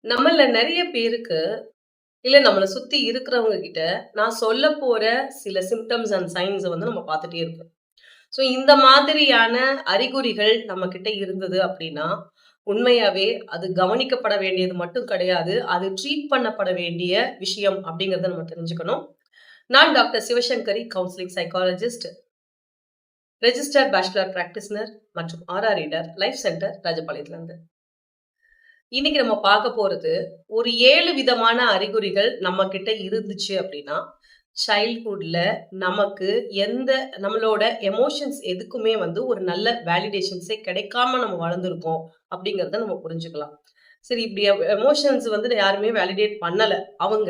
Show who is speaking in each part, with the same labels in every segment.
Speaker 1: நம்மள நெறைய பேருக்கு, இல்ல நம்மள சுத்தி இருக்கிறவங்க கிட்ட, நான் சொல்லப் போற சில சிம்ப்டம்ஸ் அண்ட் சைன்ஸ வந்து நம்ம பார்த்துட்டே இருப்போம். ஸோ இந்த மாதிரியான அறிகுறிகள் நம்மகிட்ட இருந்தது அப்டின்னா, உண்மையாவே அது கவனிக்கப்பட வேண்டியது மட்டும் கிடையாது. அது ட்ரீட் பண்ணப்பட வேண்டிய விஷயம் அப்டிங்கிறத நம்ம தெரிஞ்சுக்கணும். நான் doctor Sivasankari, counselling psychologist, registered bachelor practitioner மற்றும் ஆர்ஆர் ரீடர், லைஃப் சென்டர் ராஜபாளையத்திலிருந்து. இன்னைக்கு நம்ம பார்க்க போறது, ஒரு 7 விதமான அறிகுறிகள் நம்மகிட்ட இருந்துச்சு அப்படின்னா, சைல்ட்ஹுட்ல நமக்கு எந்த நம்மளோட எமோஷன்ஸ் எதுக்குமே வந்து ஒரு நல்ல வேலிடேஷன்ஸே கிடைக்காம நம்ம வளர்ந்துருக்கோம் அப்படிங்கிறத நம்ம புரிஞ்சுக்கலாம். சரி, இப்படி எமோஷன்ஸ் வந்து யாருமே வேலிடேட் பண்ணல. அவங்க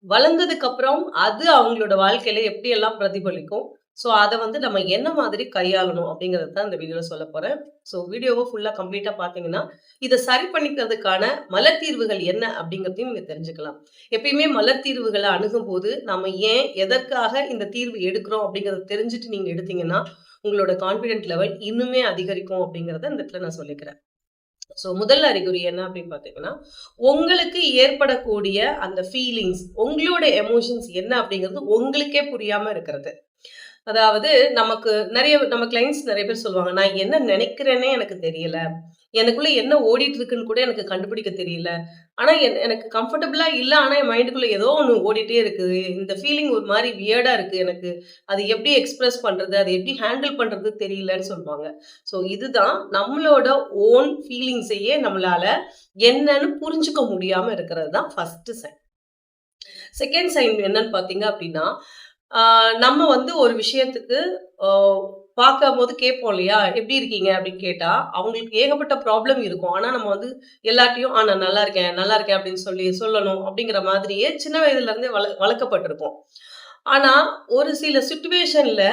Speaker 1: வளர்ந்ததுக்கு அப்புறம் அது அவங்களோட வாழ்க்கையில எப்படியெல்லாம் பிரதிபலிக்கும். ஸோ அத வந்து நம்ம என்ன மாதிரி கையாளணும் அப்படிங்கிறது தான் இந்த வீடியோல சொல்லப் போறேன். ஸோ வீடியோவ ஃபுல்லா கம்ப்ளீட்டா பார்த்தீங்கன்னா, இத சரி பண்ணிக்கிறதுக்கான மலர் தீர்வுகள் என்ன அப்படிங்கிறதையும் நீங்க தெரிஞ்சுக்கலாம். எப்பயுமே மலர் தீர்வுகள அணுகும்போது, நம்ம ஏன், எதற்காக இந்த தீர்வு எடுக்கிறோம் அப்படிங்கிறத தெரிஞ்சுட்டு நீங்க எடுத்தீங்கன்னா, உங்களோட கான்ஃபிடென்ட் லெவல் இன்னுமே அதிகரிக்கும் அப்படிங்கிறத இந்த இடத்துல நான் சொல்லிக்கிறேன். ஸோ முதல் அறிகுறி என்ன அப்படின்னு பார்த்தீங்கன்னா, உங்களுக்கு ஏற்படக்கூடிய அந்த ஃபீலிங்ஸ், உங்களோட எமோஷன்ஸ் என்ன அப்படிங்கிறது உங்களுக்கே புரியாம இருக்கிறது. அதாவது நமக்கு நம்ம கிளையண்ட்ஸ் நெறைய பேர் சொல்லுவாங்க, "நான் என்ன நெனைக்கிறேன்னே எனக்கு தெரியல. எனக்குள்ள என்ன ஓடிட்டு இருக்குன்னு கூட எனக்கு கண்டுபிடிக்க தெரியல. ஆனா எனக்கு கம்ஃபர்டபுளா இல்ல. ஆனா என் மைண்டுக்குள்ள ஏதோ ஒண்ணு ஓடிட்டே இருக்கு. இந்த ஃபீலிங் ஒரு மாரி வியர்டா இருக்கு எனக்கு. அது எப்படி எக்ஸ்பிரஸ் பண்றது? அத எப்படி ஹேண்டில் பண்றது தெரியலன்னு" சொல்லுவாங்க. ஸோ இதுதான் நம்மளோட ஓன் ஃபீலிங்ஸையே நம்மளால என்னன்னு புரிஞ்சுக்க முடியாம இருக்கிறது தான் ஃபர்ஸ்ட் சைன். செகண்ட் சைன் என்னன்னு பார்த்தீங்க அப்படின்னா, ஆ நம்ம வந்து ஒரு விஷயத்துக்கு ஆ பார்க்கும்போது கேட்போம் இல்லையா? "எப்படி இருக்கீங்க?" அப்படின்னு கேட்டா, அவங்களுக்கு ஏகப்பட்ட ப்ராப்ளம் இருக்கும். ஆனா நம்ம வந்து எல்லார்ட்டயும், நான் நல்லா இருக்கேன், நல்லா இருக்கேன்" அப்படின்னு சொல்லணும் அப்படிங்கிற மாதிரியே சின்ன வயதில இருந்தே வளர்க்கப்பட்டிருப்போம். ஆனா, ஒரு சில சிச்சுவேஷன்ல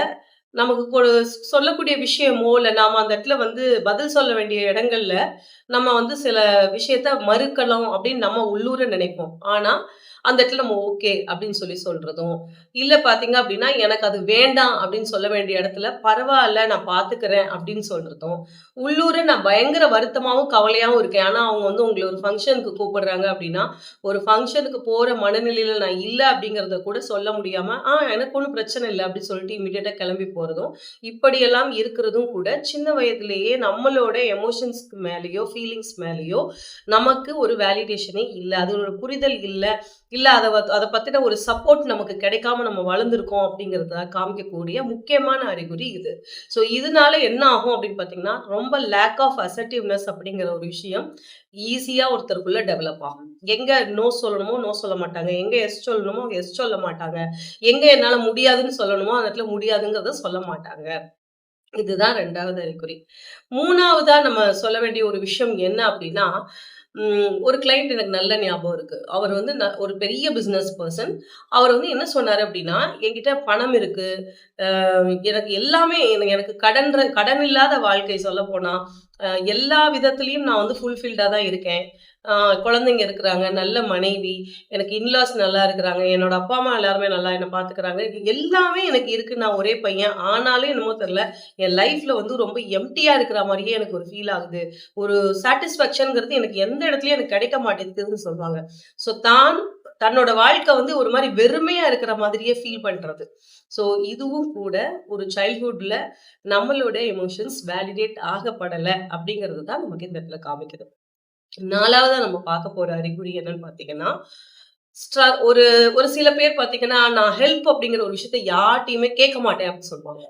Speaker 1: நமக்கு சொல்லக்கூடிய விஷயமோ, இல்ல நாம அந்த இடத்துல வந்து பதில் சொல்ல வேண்டிய இடங்கள்ல, நம்ம வந்து சில விஷயத்த மறுக்கலாம் அப்படின்னு நம்ம உள்ளூர நினைப்போம். ஆனா, அந்த இடத்துல நம்ம ஓகே அப்படின்னு சொல்றதும், இல்ல பார்த்தீங்க அப்படின்னா, எனக்கு அது வேண்டாம் அப்படின்னு சொல்ல வேண்டிய இடத்துல, பரவால்ல நான் பார்த்துக்கிறேன் அப்படின்னு சொல்றதும், உள்ளூர நான் பயங்கர வருத்தமாவும், கவலையாவும் இருக்கேன். ஆனா, அவங்க வந்து உங்கள ஒரு ஃபங்ஷனுக்கு கூப்பிடுறாங்க அப்படின்னா, ஒரு ஃபங்ஷனுக்கு போற மனநிலையில நான் இல்ல அப்படிங்கிறத கூட சொல்ல முடியாம, எனக்கு ஒண்ணும் பிரச்சனை இல்ல அப்படின்னு சொல்லிட்டு இமிடியேட்டா கிளம்பி போறதும், இப்படியெல்லாம் இருக்கிறதும் கூட சின்ன வயதிலேயே நம்மளோட எமோஷன்ஸ்க்கு மேலயோ, ஃபீலிங்ஸ் மேலயோ நமக்கு ஒரு வேலிடேஷனே இல்ல. அது ஒரு புரிதல் இல்ல. இல்ல அத பத்தின ஒரு சப்போர்ட் நமக்கு கிடைக்காம நம்ம வளர்ந்துருக்கோம் அப்படிங்கிறத காமிக்கக்கூடிய முக்கியமான அறிகுறி இது. ஸோ இதனால என்ன ஆகும் அப்படின்னு பார்த்தீங்கன்னா, ரொம்ப லேக் ஆஃப் அசர்ட்டிவ்னஸ் அப்படிங்கிற ஒரு விஷயம் ஈஸியா ஒருத்தருக்குள்ள டெவலப் ஆகும். எங்க நோ சொல்லணுமோ, நோ சொல்ல மாட்டாங்க. எங்க எஸ் சொல்லணுமோ, எஸ் சொல்ல மாட்டாங்க. எங்க என்னால முடியாதுன்னு சொல்லணுமோ, அந்த இடத்துல முடியாதுங்கிறத சொல்ல மாட்டாங்க. இதுதான் 2வது அறிகுறி. 3வதா நம்ம சொல்ல வேண்டிய ஒரு விஷயம் என்ன அப்டின்னா, ஒரு கிளையண்ட் எனக்கு நல்ல ஞாபகம் இருக்கு. அவர் வந்து ஒரு பெரிய பிசினஸ் பெர்சன். அவர் வந்து என்ன சொன்னாரு அப்டின்னா, "என்கிட்ட பணம் இருக்கு. எனக்கு எல்லாமே எனக்கு கடன் இல்லாத வாழ்க்கை சொல்லப்போனா, எல்லா விதத்திலயும் நான் வந்து ஃபுல்ஃபில்டா தான் இருக்கேன். அ குழந்தைங்க இருக்கிறாங்க, நல்ல மனைவி, எனக்கு இன்லாஸ் நல்லா இருக்கிறாங்க. என்னோட அப்பா, அம்மா எல்லாருமே நல்லா என்ன பார்த்துக்கிறாங்க. இது எல்லாமே எனக்கு இருக்கு. நான் ஒரே பையன். ஆனாலும் என்னமோ தெரியல, என் லைஃப்ல வந்து ரொம்ப எம்ப்டியா இருக்கிற மாரியே எனக்கு ஒரு ஃபீல் ஆகுது. ஒரு சாட்டிஸ்ஃபேக்ஷன்ங்கிறது எனக்கு எந்த இடத்துலயும் எனக்கு கிடைக்க மாட்டேங்குதுன்னு" சொல்றாங்க. ஸோ தன்னோட வாழ்க்கை வந்து ஒரு மாரி வெறுமையா இருக்கிற மாதிரியே ஃபீல் பண்றது. ஸோ இதுவும் கூட ஒரு சைல்ட்ஹுட்ல நம்மளோட எமோஷன்ஸ் வேலிடேட் ஆகப்படல அப்படிங்கிறது தான் நமக்கு இந்த இடத்துல காமிக்குது. 4வதா நம்ம பார்க்க போற அறிகுறி என்னன்னு பார்த்தீங்கன்னா, ஒரு ஒரு சில பேர் பார்த்தீங்கன்னா, நான் ஹெல்ப் அப்படிங்கிற ஒரு விஷயத்த யார்ட்டயுமே கேட்க மாட்டேன் அப்படின்னு சொல்லுவாங்க.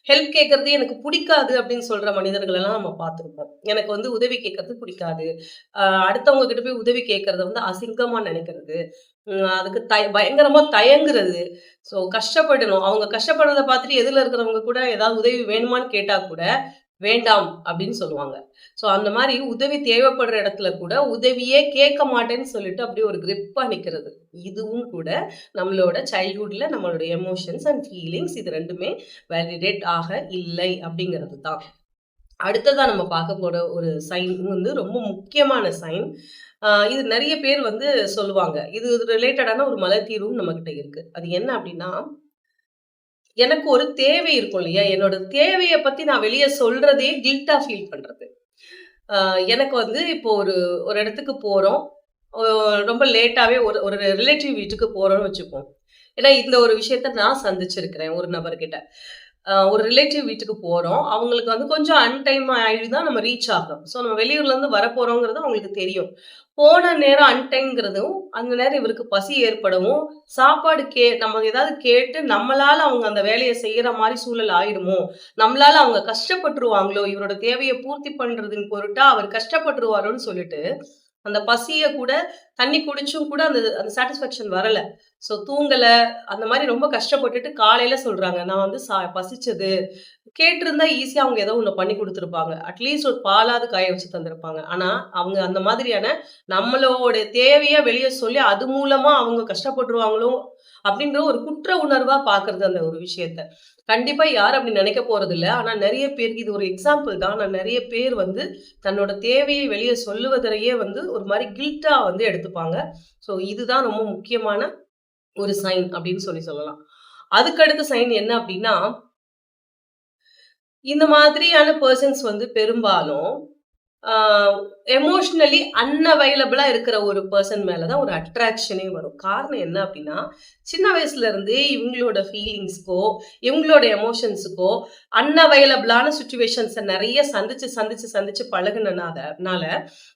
Speaker 1: ஹெல்ப் கேட்கறதே எனக்கு புடிக்காது அப்படின்னு சொல்ற மனிதர்கள் எல்லாம் நம்ம பார்த்திருப்போம். எனக்கு வந்து உதவி கேட்கறது புடிக்காது. அடுத்தவங்க கிட்ட போய் உதவி கேட்கறத வந்து அசிங்கமா நினைக்கிறது. அதுக்கு பயங்கரமா தயங்குறது. ஸோ கஷ்டப்படணும். அவங்க கஷ்டப்படுறத பார்த்துட்டு எதிர்ல இருக்கிறவங்க கூட ஏதாவது உதவி வேணுமான்னு கேட்டா கூட, வேண்டாம் அப்படின்னு சொல்லுவாங்க. ஸோ அந்த மாரி உதவி தேவைப்படுற இடத்துல கூட உதவியே கேட்க மாட்டேன்னு சொல்லிட்டு அப்படியே ஒரு கிரிப்பா நிக்கிறது. இதுவும் கூட நம்மளோட சைல்ட்ஹுட்ல நம்மளோட எமோஷன்ஸ் அண்ட் ஃபீலிங்ஸ் இது 2மே வேலிடேட் ஆக இல்லை அப்படிங்கிறது தான். அடுத்ததா நம்ம பார்க்க போற ஒரு சைன் வந்து ரொம்ப முக்கியமான சைன். இது நெறைய பேர் வந்து சொல்லுவாங்க. இது ரிலேட்டடான ஒரு மலர் தீர்வும் நம்மகிட்ட இருக்கு. அது என்ன அப்டின்னா, எனக்கு ஒரு தேவை இருக்கும் இல்லையா? என்னோட தேவைய பத்தி நான் வெளிய சொல்றதே கில்ட்டா ஃபீல் பண்றது. அ எனக்கு வந்து இப்போ ஒரு ஒரு இடத்துக்கு போறோம். ஒ ரொம்ப லேட்டாவே ஒரு ஒரு ரிலேட்டிவ் வீட்டுக்கு போறோம்னு வச்சுப்போம். ஏன்னா இந்த ஒரு விஷயத்த நான் சந்திச்சிருக்கிறேன் ஒரு நபர்கிட்ட. ஒரு ரிலேட்டிவ் வீட்டுக்கு போறோம். அவங்களுக்கு வந்து கொஞ்சம் அன்டைம் ஆயி தான் நம்ம ரீச் ஆகுறோம். ஸோ நம்ம வெளியூர்லேருந்து வரப்போறோங்கிறது அவங்களுக்கு தெரியும். போன நேரம் அன்டைம்ங்கிறதும், அந்த நேரம் இவருக்கு பசி ஏற்படவும், சாப்பாடு நம்ம ஏதாவது கேட்டு நம்மளால அவங்க அந்த வேலைய செய்யற மாரி சூழல் ஆயிடுமோ! நம்மளால அவங்க கஷ்டப்பட்டுருவாங்களோ! இவரோட தேவைய பூர்த்தி பண்றதின் பொருட்டா அவர் கஷ்டப்பட்டுருவாரோன்னு சொல்லிட்டு, அந்த பசிய கூட தண்ணி குடிச்சும் கூட அந்த அந்த சாட்டிஸ்ஃபேக்ஷன் வரல. ஸோ தூங்கல, அந்த மாரி ரொம்ப கஷ்டப்பட்டுட்டு காலையில சொல்றாங்க. நான் வந்து பசிச்சது. கேட்டிருந்தா ஈஸியா அவங்க ஏதோ ஒண்ணு பண்ணி குடுத்துருப்பாங்க. அட்லீஸ்ட் ஒரு பாலாவது காய வச்சு தந்திருப்பாங்க. ஆனா, அவங்க அந்த மாதிரியான நம்மளோட தேவைய வெளிய சொல்லி, அது மூலமா அவங்க கஷ்டப்பட்டுருவாங்களோ! அப்டின்ற ஒரு குற்ற உணர்வா பார்க்குறது அந்த ஒரு விஷயத்த. கண்டிப்பா யாரும் அப்டி நெனைக்க போறதில்ல. ஆனா நெறைய பேருக்கு இது ஒரு எக்ஸாம்பிள் தான். ஆனா நெறைய பேர் வந்து தன்னோட தேவையை வெளிய சொல்லுவதையே வந்து ஒரு மாரி கில்ட்டா வந்து எடுத்துப்பாங்க. ஸோ இதுதான் ரொம்ப முக்கியமான ஒரு சைன் அப்டின்னு சொல்லலாம். அதுக்கு அடுத்த சைன் என்ன அப்டின்னா, இந்த மாதிரியான பெர்சன்ஸ் வந்து பெரும்பாலும் ஆ எமோஷனலி அன்அவைலபிளா இருக்கிற ஒரு பெர்சன் மேல தான் ஒரு அட்ராக்ஷனே வரும். காரணம் என்ன அப்டின்னா, சின்ன வயசுல இருந்தே இவங்களோட ஃபீலிங்ஸ்க்கோ, இவங்களோட எமோஷன்ஸுக்கோ அன்அவைலபிளான சிச்சுவேஷன்ஸ நெறைய சந்திச்சு பழகுனனால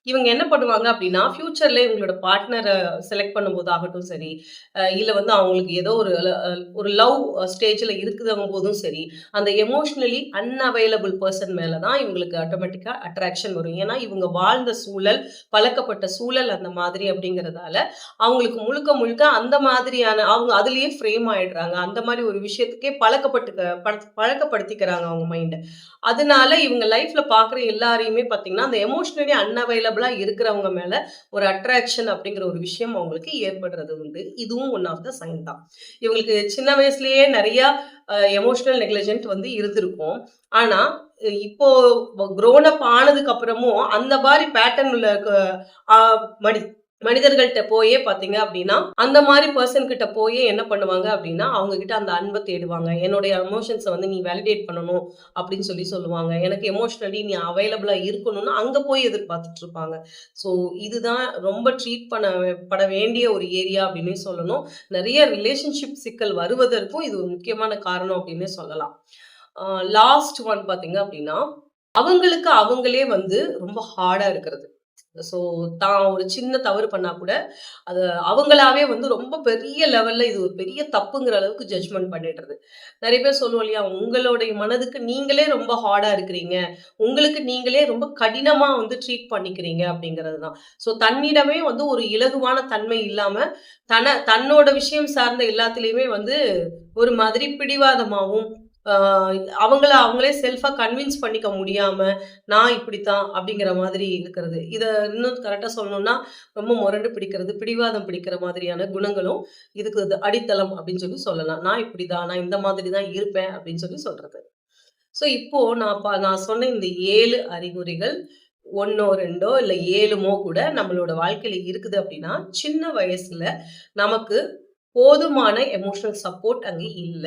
Speaker 1: இவங்க என்ன பண்ணுவாங்க அப்டின்னா, ஃபியூச்சர்ல இவங்களோட பார்ட்னர செலக்ட் பண்ணும்போது ஆகட்டும் சரி, இல்ல வந்து அவங்களுக்கு ஏதோ ஒரு லவ் ஸ்டேஜ்ல இருக்குதுங்கும் போதும் சரி, அந்த எமோஷனலி அன்அவைலபிள் பெர்சன் மேல தான் இவங்களுக்கு ஆட்டோமேட்டிக்கா அட்ராக்ஷன் வரும். ஏன்னா, இவங்க வாழ்ந்த சூழல், பழக்கப்பட்ட சூழல் அந்த மாதிரி அப்படிங்கிறதால, அவங்களுக்கு முழுக்க முழுக்க அந்த மாதிரியான அவங்க அதிலேயே ஃப்ரேம் ஆயிடுறாங்க. அந்த மாரி ஒரு விஷயத்துக்கே பழக்கப்படுத்திக்கிறாங்க அவங்க மைண்ட. அதனால இவங்க லைஃப்ல பார்க்குற எல்லாரையுமே பார்த்தீங்கன்னா, அந்த எமோஷனலி அன்அவைலபிளா இருக்கிறவங்க மேல ஒரு அட்ராக்ஷன் அப்படிங்கிற ஒரு விஷயம் அவங்களுக்கு ஏற்படுறது உண்டு. இதுவும் ஒன் ஆஃப் த சைன் தான். இவங்களுக்கு சின்ன வயசுலயே நெறையா எமோஷனல் நெக்லிஜென்ட் வந்து இருந்திருக்கும். ஆனா, இப்போ க்ரோன் அப் ஆனதுக்கு அப்புறமும் அந்த மாரி பேட்டர்ன் உள்ள அ மனி மனிதர்கள்ட்ட போயே பார்த்தீங்க அப்டின்னா, அந்த மாரி பெர்சன் கிட்ட போயே என்ன பண்ணுவாங்க அப்டின்னா, அவங்க கிட்ட அந்த அன்ப தேடுவாங்க. என்னுடைய எமோஷன்ஸ வந்து நீ வேலிடேட் பண்ணணும் அப்டின்னு சொல்லுவாங்க. எனக்கு எமோஷனலி நீ அவைலபிளா இருக்கணும்னு அங்க போய் எதிர்பார்த்துட்டு இருப்பாங்க. ஸோ இதுதான் ரொம்ப பட வேண்டிய ஒரு ஏரியா அப்டின்னே சொல்லணும். நெறைய ரிலேஷன்ஷிப் சிக்கல் வருவதற்கும் இது ஒரு முக்கியமான காரணம் அப்டின்னே சொல்லலாம். லாஸ்ட் ஒன் பார்த்தீங்க அப்டின்னா, அவங்களுக்கு அவங்களே வந்து ரொம்ப ஹார்டா இருக்கிறது. ஸோ தான் ஒரு சின்ன தவறு பண்ணா கூட, அத அவங்களாவே வந்து ரொம்ப பெரிய லெவல்ல இது ஒரு பெரிய தப்புங்கிற அளவுக்கு ஜட்ஜ்மென்ட் பண்ணிடுறது. நெறைய பேர் சொல்லுவோம் இல்லையா? உங்களுடைய மனதுக்கு நீங்களே ரொம்ப ஹார்டா இருக்கிறீங்க. உங்களுக்கு நீங்களே ரொம்ப கடினமா வந்து ட்ரீட் பண்ணிக்கிறீங்க அப்படிங்கிறது தான். ஸோ தன்னிடமே வந்து ஒரு இலகுவான தன்மை இல்லாம, தன்னோட விஷயம் சார்ந்த எல்லாத்துலயுமே வந்து ஒரு மாதிரி பிடிவாதமாவும், ஆ அவங்களே செல்ஃபா கன்வின்ஸ் பண்ணிக்க முடியாம, நான் இப்படித்தான் அப்படிங்கிற மாதிரி இருக்கிறது. இத இன்னும் கரெக்ட்டா சொல்லணும்னா, ரொம்ப முரண்டு பிடிக்கிறது, பிடிவாதம் பிடிக்கிற மாதிரியான குணங்களும் இதுக்கு இது அடித்தளம் அப்படின்னு சொல்லலாம். நான் இப்படிதான், நான் இந்த மாதிரி தான் இருப்பேன் அப்படின்னு சொல்றது. ஸோ இப்போ நான் சொன்ன இந்த 7 அறிகுறிகள் 1ஓ, 2ஓ இல்ல 7மோ கூட நம்மளோட வாழ்க்கையில இருக்குது அப்படின்னா, சின்ன வயசுல நமக்கு போதுமான எமோஷனல் சப்போர்ட் அங்க இல்ல.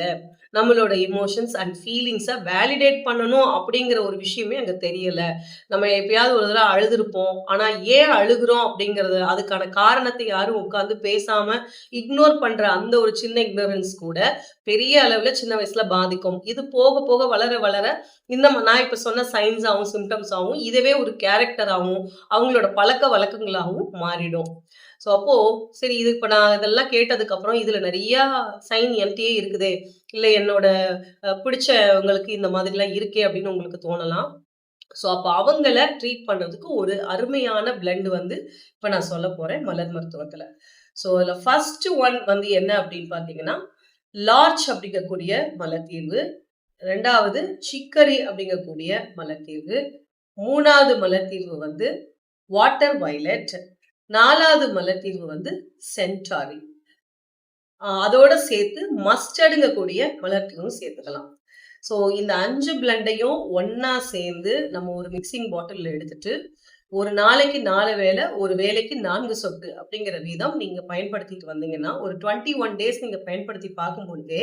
Speaker 1: நம்மளோட எமோஷன்ஸ் அண்ட் ஃபீலிங்ஸ வேலிடேட் பண்ணணும் அப்படிங்கிற ஒரு விஷயமே அங்க தெரியல. நம்ம எப்பயாவது ஒரு தடவ அழுதுருப்போம். ஆனா ஏன் அழுகுறோம் அப்படிங்கிறது அதுக்கான காரணத்த யாரும் உட்கார்ந்து பேசாம இக்னோர் பண்ற அந்த ஒரு சின்ன இக்னோரன்ஸ் கூட பெரிய அளவுல சின்ன வயசுல பாதிக்கும். இது போக போக வளர இந்த நான் இப்ப சொன்ன சைன்ஸாவும், சிம்ப்டம்ஸாவும் இதுவே ஒரு கேரக்டராவும், அவங்களோட பழக்கவழக்கங்களாவும் மாறிடும். ஸோ அப்போ சரி இது இப்ப நான் இதெல்லாம் கேட்டதுக்கப்புறம், இதுல நெறையா சைன் என்ட்டயே இருக்குதே! இல்ல என்னோட பிடிச்சவங்களுக்கு இந்த மாதிரிலாம் இருக்கே! அப்படின்னு உங்களுக்கு தோணலாம். ஸோ அப்ப அவங்கள ட்ரீட் பண்றதுக்கு ஒரு அருமையான பிளெண்ட் வந்து இப்ப நான் சொல்லப் போறேன் மலர் மருத்துவத்துல. ஸோ அதுல ஃபர்ஸ்ட் ஒன் வந்து என்ன அப்படின்னு பார்த்தீங்கன்னா, லார்ச் அப்படிங்கக்கூடிய மலர் தீர்வு. 2வது சிக்கரி அப்படிங்கக்கூடிய மலர் தீர்வு. 3வது மலர் தீர்வு வந்து வாட்டர் வயலட். 4வது மலர் தீர்வு வந்து சென்டாரி. அதோட சேர்த்து மஸ்டர்டுங்க கூடிய மலர் தீர்வும் சேர்த்துக்கலாம். ஸோ இந்த 5 பிளெண்டையும் ஒண்ணா சேர்ந்து நம்ம ஒரு மிக்ஸிங் பாட்டில்ல எடுத்துட்டு, ஒரு நாளைக்கு 4 வேளை, ஒரு வேளைக்கு 4 சொட்டு அப்படிங்கிற வீதம் நீங்க பயன்படுத்திட்டு வந்தீங்கன்னா, ஒரு 21 டேஸ் நீங்க பயன்படுத்தி பார்க்கும்பொழுதே,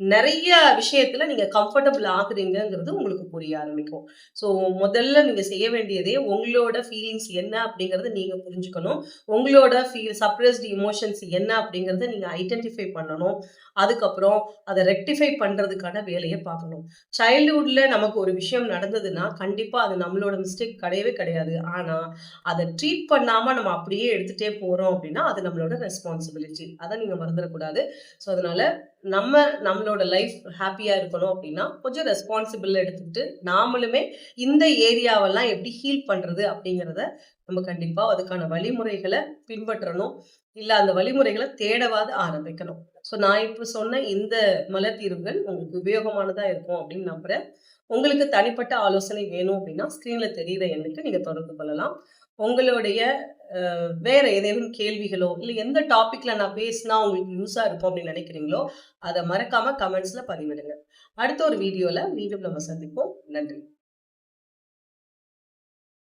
Speaker 1: நெறைய விஷயத்துல நீங்க கம்ஃபர்டபிள் ஆகுறீங்கங்கிறது உங்களுக்கு புரிய ஆரம்பிக்கும். ஸோ முதல்ல நீங்க செய்ய வேண்டியதே உங்களோட ஃபீலிங்ஸ் என்ன அப்படிங்கிறத நீங்க புரிஞ்சுக்கணும். உங்களோட சப்ரஸ்ட் எமோஷன்ஸ் என்ன அப்படிங்கிறத நீங்க ஐடென்டிஃபை பண்ணணும். அதுக்கப்புறம் அத ரெக்டிஃபை பண்றதுக்கான வேலைய பார்க்கணும். சைல்ட்ஹுட்ல நமக்கு ஒரு விஷயம் நடந்ததுன்னா, கண்டிப்பா அது நம்மளோட மிஸ்டேக் கிடையவே கிடையாது. ஆனா, அத ட்ரீட் பண்ணாம நம்ம அப்படியே எடுத்துட்டே போறோம் அப்படின்னா, அது நம்மளோட ரெஸ்பான்சிபிலிட்டி. அத நீங்க மறந்துடக்கூடாது. ஸோ, அதனால நம்ம நம்மளோட லைஃப் ஹேப்பியா இருக்கணும் அப்படின்னா, கொஞ்சம் ரெஸ்பான்சிபிள் எடுத்துக்கிட்டு, நாமளுமே இந்த ஏரியாவெல்லாம் எப்படி ஹீல் பண்றது அப்படிங்கிறத நம்ம கண்டிப்பா அதுக்கான வழிமுறைகள பின்பற்றணும். இல்ல அந்த வழிமுறைகள தேடவாது ஆரம்பிக்கணும். ஸோ நான் இப்ப சொன்ன இந்த மலர் தீர்வுகள் உங்களுக்கு உபயோகமானதா இருக்கும் அப்படின்னு நம்புறேன். உங்களுக்கு தனிப்பட்ட ஆலோசனை வேணும் அப்படின்னா, ஸ்க்ரீன்ல தெரியிற எண்ணுக்கு நீங்க தொடர்பு கொள்ளலாம். உங்களுடைய வேற ஏதேனும் கேள்விகளோ, இல்ல எந்த டாபிக்ல நான் பேசினா உங்களுக்கு யூஸா இருக்கும் அப்படின்னு நினைக்கிறீங்களோ, அத மறக்காம கமெண்ட்ஸ்ல பதிவிடுங்க. அடுத்த ஒரு வீடியோல மீண்டும் நம்ம சந்திப்போம். நன்றி.